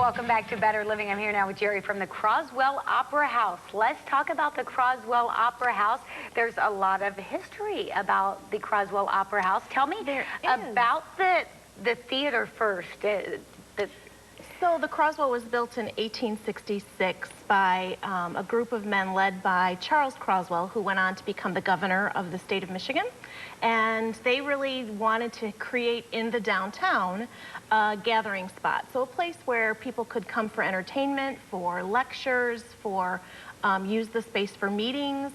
welcome back to Better Living. I'm here now with Jere from the Croswell Opera House. Let's talk about the Croswell Opera House. There's a lot of history about the Croswell Opera House. Tell me about the theater first. So the Croswell was built in 1866 by a group of men led by Charles Croswell, who went on to become the governor of the state of Michigan. And they really wanted to create in the downtown a gathering spot. So a place where people could come for entertainment, for lectures, for use the space for meetings.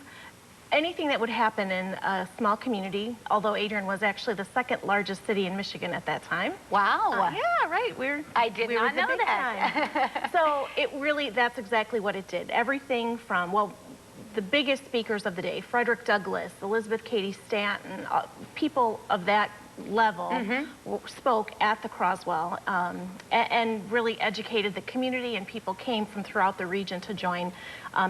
Anything that would happen in a small community, although Adrian was actually the second largest city in Michigan at that time. Wow. Yeah, right. I did not know that. So it really, that's exactly what it did. Everything from, well, the biggest speakers of the day, Frederick Douglass, Elizabeth Cady Stanton, people of that level spoke at the Croswell and really educated the community, and people came from throughout the region to join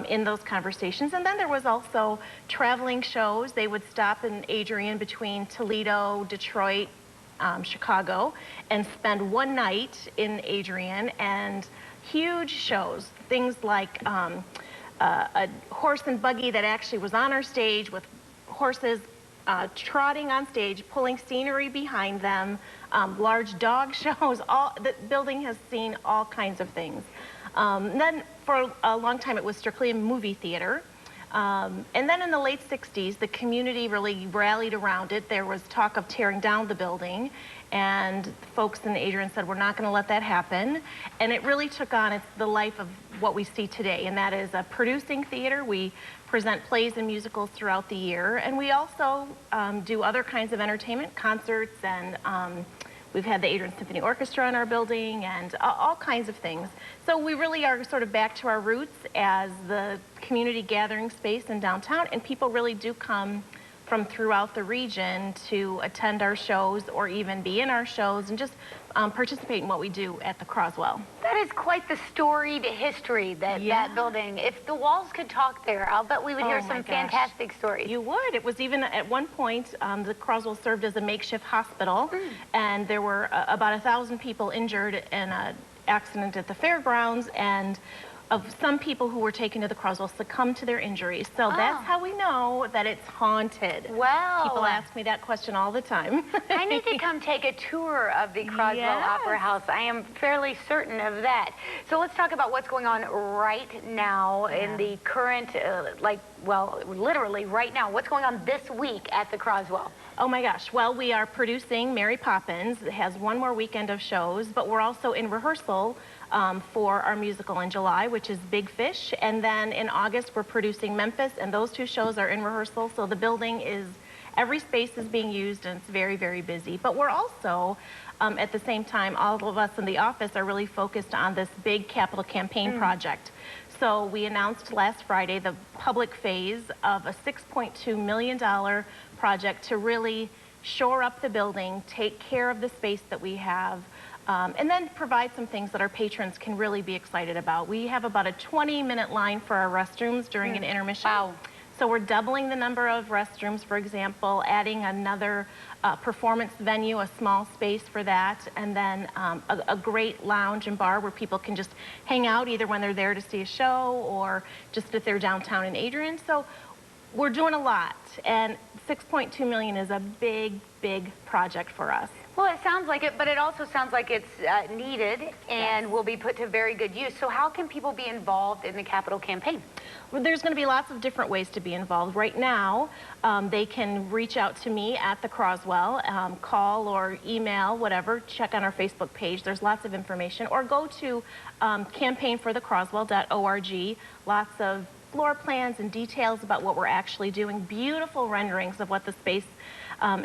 in those conversations. And then there was also traveling shows. They would stop in Adrian between Toledo, Detroit, Chicago, and spend one night in Adrian, and huge shows, things like a horse and buggy that actually was on our stage with horses trotting on stage, pulling scenery behind them, large dog shows. The building has seen all kinds of things. Then for a long time it was strictly a movie theater. And then in the late 60s, the community really rallied around it. There was talk of tearing down the building, and folks in Adrian said, we're not going to let that happen. And it really took on the life of what we see today, and that is a producing theater. We present plays and musicals throughout the year, and we also do other kinds of entertainment, concerts, and we've had the Adrian Symphony Orchestra in our building, and all kinds of things. So we really are sort of back to our roots as the community gathering space in downtown, and people really do come from throughout the region to attend our shows or even be in our shows and just participate in what we do at the Croswell. That is quite the storied history, that building. If the walls could talk there, I'll bet we would hear some fantastic stories. You would. It was even at one point, the Croswell served as a makeshift hospital, and there were about 1,000 people injured in an accident at the fairgrounds, and of some people who were taken to the Croswell succumbed to their injuries. So that's how we know that it's haunted. Well, people ask me that question all the time. I need to come take a tour of the Croswell Opera House. I am fairly certain of that. So let's talk about what's going on right now in the current, well, literally right now. What's going on this week at the Croswell? Oh my gosh. Well, we are producing Mary Poppins. It has one more weekend of shows, but we're also in rehearsal for our musical in July, which is Big Fish. And then in August, we're producing Memphis, and those two shows are in rehearsal. So the building is, every space is being used, and it's very, very busy. But we're also, at the same time, all of us in the office are really focused on this big capital campaign project. So we announced last Friday the public phase of a $6.2 million project to really shore up the building, take care of the space that we have, and then provide some things that our patrons can really be excited about. We have about a 20-minute line for our restrooms during an intermission. Wow. So we're doubling the number of restrooms, for example, adding another performance venue, a small space for that, and then a great lounge and bar where people can just hang out either when they're there to see a show or just if they're downtown in Adrian. So we're doing a lot, and $6.2 million is a big, big project for us. Well, it sounds like it, but it also sounds like it's needed and will be put to very good use. So how can people be involved in the capital campaign? Well, there's going to be lots of different ways to be involved. Right now, they can reach out to me at the Croswell, call or email, whatever, check on our Facebook page. There's lots of information. Or go to campaignforthecroswell.org. Lots of floor plans and details about what we're actually doing. Beautiful renderings of what the space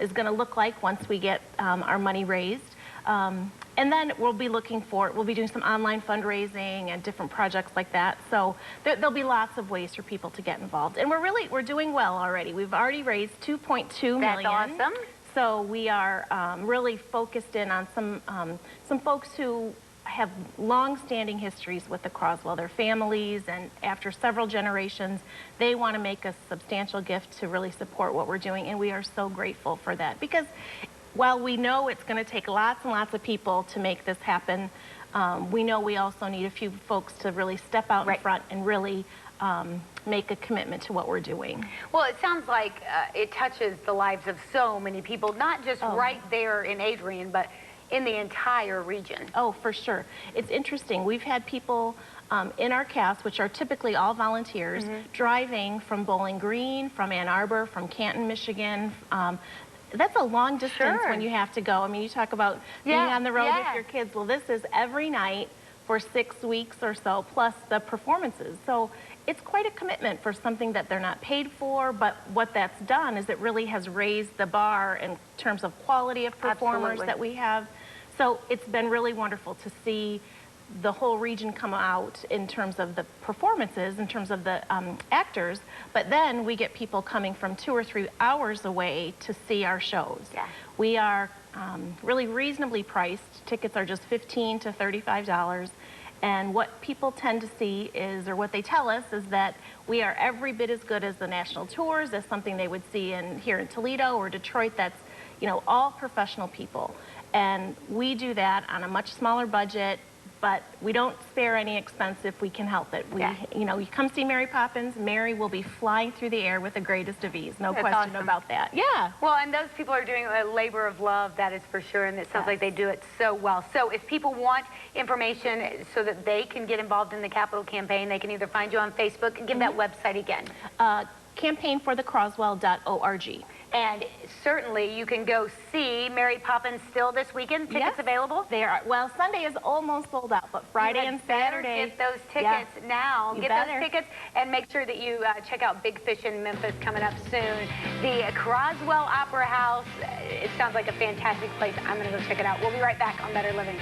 is going to look like once we get our money raised. And then we'll be doing some online fundraising and different projects like that. So there'll be lots of ways for people to get involved. And we're doing well already. We've already raised $2.2 million. That's awesome. So we are really focused in on some folks who have long-standing histories with the Croswell, their families, and after several generations, they want to make a substantial gift to really support what we're doing, and we are so grateful for that. Because while we know it's going to take lots and lots of people to make this happen, We know we also need a few folks to really step out in front and really make a commitment to what we're doing. Well, it sounds like it touches the lives of so many people, not just right there in Adrian, but in the entire region. Oh, for sure. It's interesting. We've had people in our cast, which are typically all volunteers, driving from Bowling Green, from Ann Arbor, from Canton, Michigan. That's a long distance when you have to go. I mean, you talk about being on the road with your kids. Well, this is every night for 6 weeks or so, plus the performances. So it's quite a commitment for something that they're not paid for, but what that's done is it really has raised the bar in terms of quality of performers that we have. So it's been really wonderful to see the whole region come out in terms of the performances, in terms of the actors, but then we get people coming from 2 or 3 hours away to see our shows. Yeah. We are really reasonably priced. Tickets are just $15 to $35. And what people tend to see is, or what they tell us, is that we are every bit as good as the national tours, as something they would see here in Toledo or Detroit. That's, you know, all professional people. And we do that on a much smaller budget, but we don't spare any expense if we can help it. You know, you come see Mary Poppins, Mary will be flying through the air with the greatest of ease. No question about that. Yeah. Well, and those people are doing a labor of love, that is for sure, and it sounds like they do it so well. So if people want information so that they can get involved in the capital campaign, they can either find you on Facebook and give that website again. Campaignforthecroswell.org. And certainly you can go see Mary Poppins still this weekend. Tickets available? They are. Well, Sunday is almost sold out, but Friday and Saturday. Get those tickets now. Get those tickets and make sure that you check out Big Fish in Memphis coming up soon. The Croswell Opera House. It sounds like a fantastic place. I'm going to go check it out. We'll be right back on Better Living.